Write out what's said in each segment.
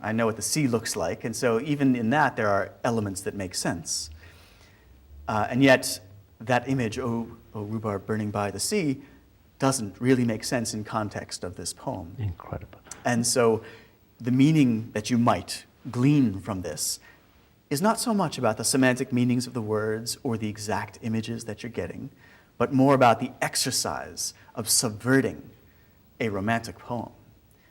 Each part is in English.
I know what the sea looks like, and so even in that there are elements that make sense. And yet that image, oh rhubarb burning by the sea, doesn't really make sense in context of this poem. Incredible. And so the meaning that you might glean from this is not so much about the semantic meanings of the words or the exact images that you're getting, but more about the exercise of subverting a romantic poem.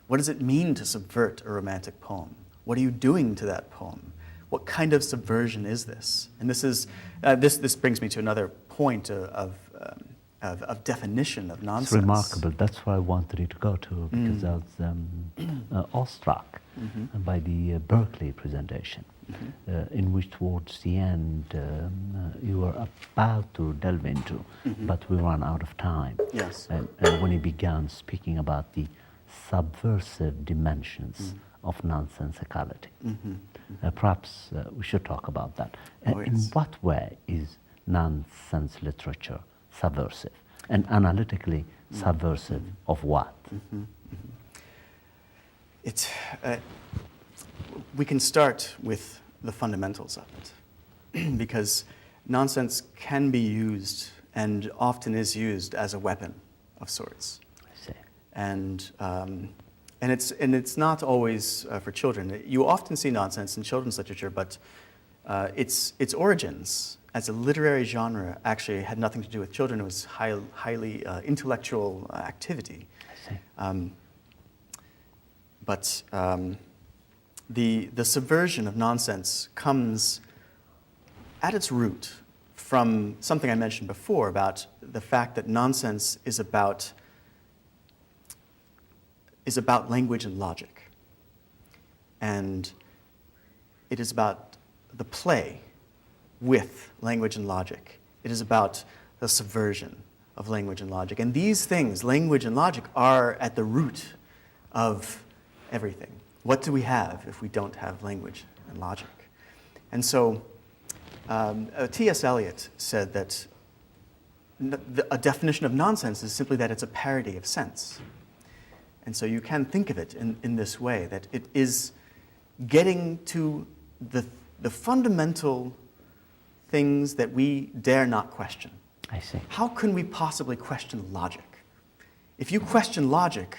What does it mean to subvert a romantic poem? What are you doing to that poem? What kind of subversion is this? And this is this brings me to another point of definition of nonsense. It's remarkable. That's where I wanted you to go to, because I was awestruck by the Berkeley presentation, in which towards the end you were about to delve into, but we ran out of time. Yes. And when you began speaking about the subversive dimensions of nonsensicality. Perhaps we should talk about that. Oh, yes. In what way is nonsense literature subversive? And analytically subversive of what? It's, we can start with the fundamentals of it, because nonsense can be used and often is used as a weapon of sorts. I see. And it's not always for children. You often see nonsense in children's literature, but its origins as a literary genre actually had nothing to do with children. It was highly intellectual activity. I see. But the subversion of nonsense comes at its root from something I mentioned before about the fact that nonsense is about language and logic. And it is about the play with language and logic. It is about the subversion of language and logic. And these things, language and logic, are at the root of everything. What do we have if we don't have language and logic? And so T.S. Eliot said that a definition of nonsense is simply that it's a parody of sense. And so you can think of it in this way, that it is getting to the fundamental things that we dare not question. I see. How can we possibly question logic? If you question logic,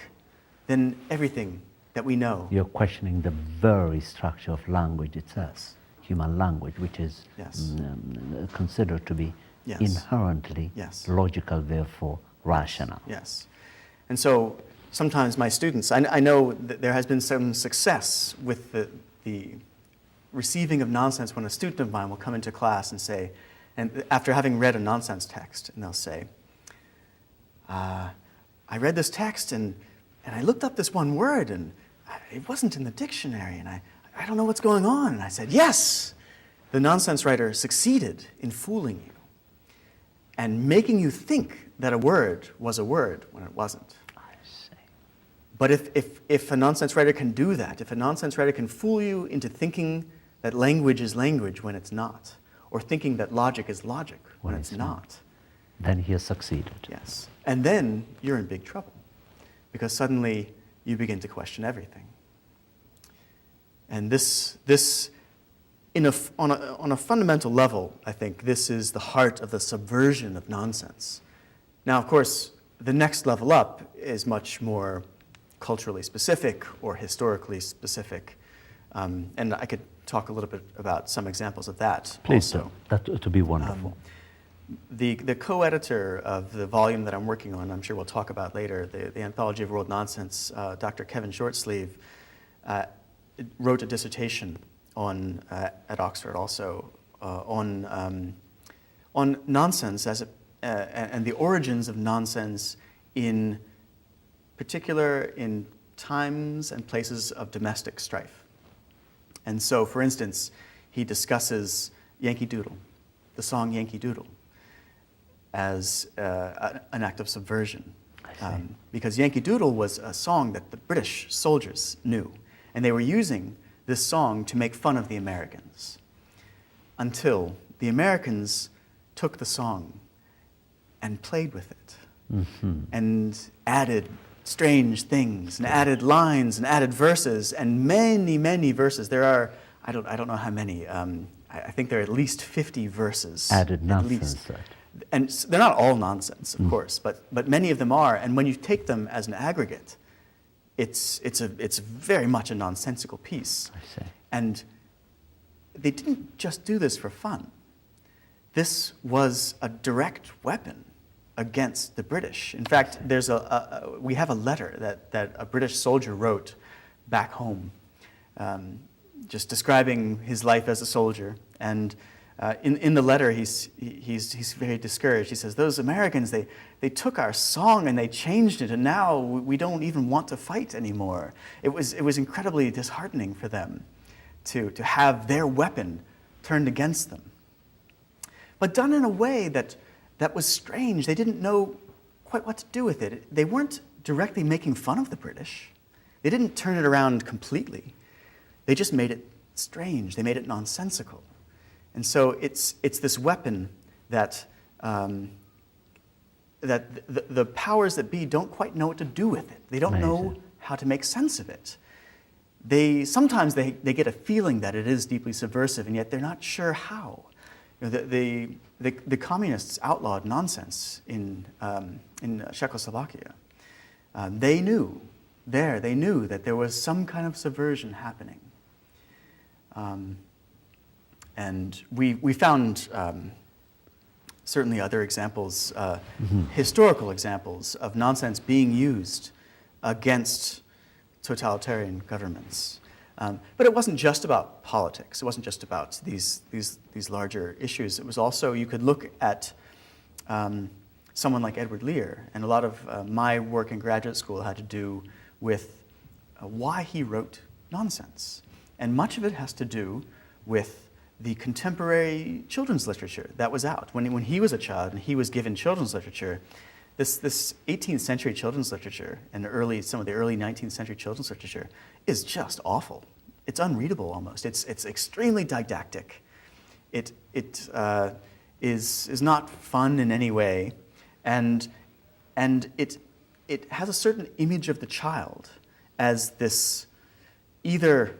then everything that we know. You're questioning the very structure of language itself, human language, which is considered to be inherently logical, therefore rational. Yes. And so sometimes my students, I know that there has been some success with the receiving of nonsense when a student of mine will come into class and say, and after having read a nonsense text, and they'll say, I read this text and I looked up this one word and it wasn't in the dictionary and I don't know what's going on. And I said, yes, the nonsense writer succeeded in fooling you and making you think that a word was a word when it wasn't. But if a nonsense writer can do that, if a nonsense writer can fool you into thinking that language is language when it's not, or thinking that logic is logic when it's not, then he has succeeded. Yes. And then you're in big trouble, because suddenly you begin to question everything. And on a fundamental level, I think this is the heart of the subversion of nonsense. Now, of course, the next level up is much more culturally specific or historically specific. And I could talk a little bit about some examples of that. Please also. do. That would be wonderful. The co-editor of the volume that I'm working on, I'm sure we'll talk about later, the Anthology of World Nonsense, Dr. Kevin Shortsleeve, wrote a dissertation at Oxford also on nonsense and the origins of nonsense in particular in times and places of domestic strife. And so, for instance, he discusses Yankee Doodle, the song Yankee Doodle, as an act of subversion. Because Yankee Doodle was a song that the British soldiers knew, and they were using this song to make fun of the Americans, until the Americans took the song and played with it, and added strange things and added lines and added verses and many, many verses. There are, I don't know how many. I think there are at least 50 verses. Added at nonsense. least. And they're not all nonsense, of course, but many of them are. And when you take them as an aggregate, it's very much a nonsensical piece. I see. And they didn't just do this for fun. This was a direct weapon against the British. In fact, we have a letter that a British soldier wrote back home, just describing his life as a soldier. And in the letter, he's very discouraged. He says, "Those Americans, they took our song and they changed it, and now we don't even want to fight anymore." It was incredibly disheartening for them to have their weapon turned against them, but done in a way that was strange. They didn't know quite what to do with it. They weren't directly making fun of the British. They didn't turn it around completely. They just made it strange. They made it nonsensical. And so it's this weapon that the powers that be don't quite know what to do with it. They don't know how to make sense of it. Sometimes they get a feeling that it is deeply subversive, and yet they're not sure how. You know, the communists outlawed nonsense in Czechoslovakia. They knew that there was some kind of subversion happening. And we found certainly other examples, historical examples of nonsense being used against totalitarian governments. But it wasn't just about politics. It wasn't just about these larger issues. It was also, you could look at someone like Edward Lear, and a lot of my work in graduate school had to do with why he wrote nonsense. And much of it has to do with the contemporary children's literature that was out. When he was a child and he was given children's literature, this 18th century children's literature and some of the early 19th century children's literature is just awful. It's unreadable almost. It's extremely didactic. It is not fun in any way, and it has a certain image of the child as this either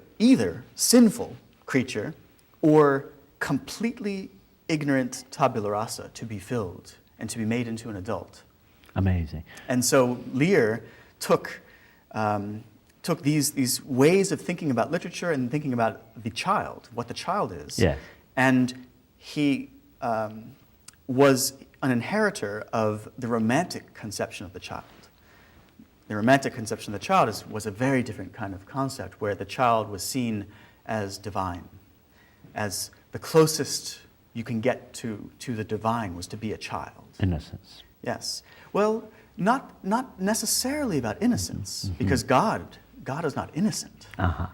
sinful creature or completely ignorant tabula rasa to be filled and to be made into an adult. Amazing. And so Lear took these ways of thinking about literature and thinking about the child, what the child is, Yes. and he was an inheritor of the romantic conception of the child. The romantic conception of the child was a very different kind of concept, where the child was seen as divine, as the closest you can get to the divine was to be a child. Innocence. Yes. Well, not necessarily about innocence, because God is not innocent. Uh-huh.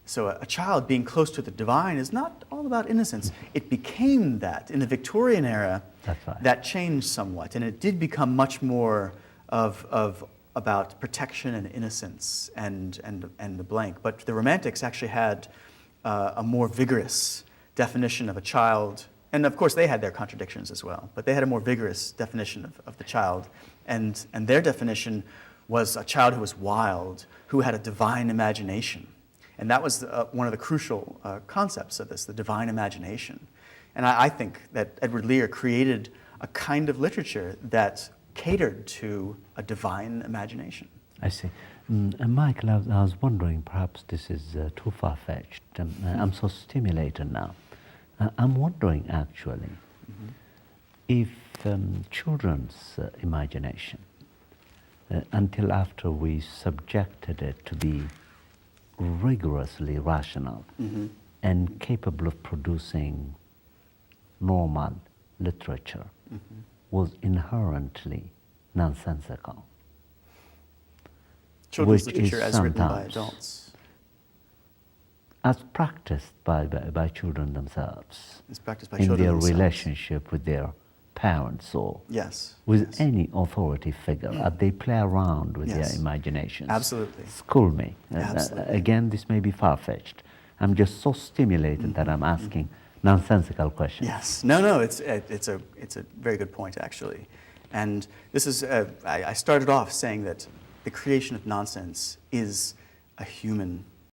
So a child being close to the divine is not all about innocence. It became that in the Victorian era. That's right. That changed somewhat, and it did become much more of about protection and innocence and the blank. But the Romantics actually had a more vigorous definition of a child, and of course they had their contradictions as well. But they had a more vigorous definition of the child, and their definition was a child who was wild, who had a divine imagination. And that was one of the crucial concepts of this, the divine imagination. And I think that Edward Lear created a kind of literature that catered to a divine imagination. I see. Michael, I was wondering, perhaps this is too far-fetched. I'm so stimulated now. I'm wondering, actually, if children's imagination, until after we subjected it to be rigorously rational and capable of producing normal literature, was inherently nonsensical. Children's which literature is as written by sometimes adults. As practiced by children themselves. It's practiced by in children their themselves. relationship with their parents or Yes. with yes. any authority figure. They play around with Yes. their imaginations. Absolutely. School me. Absolutely. Again, this may be far-fetched. I'm just so stimulated that I'm asking nonsensical questions. Yes. No. It's a very good point, actually. And this is I started off saying that the creation of nonsense is a human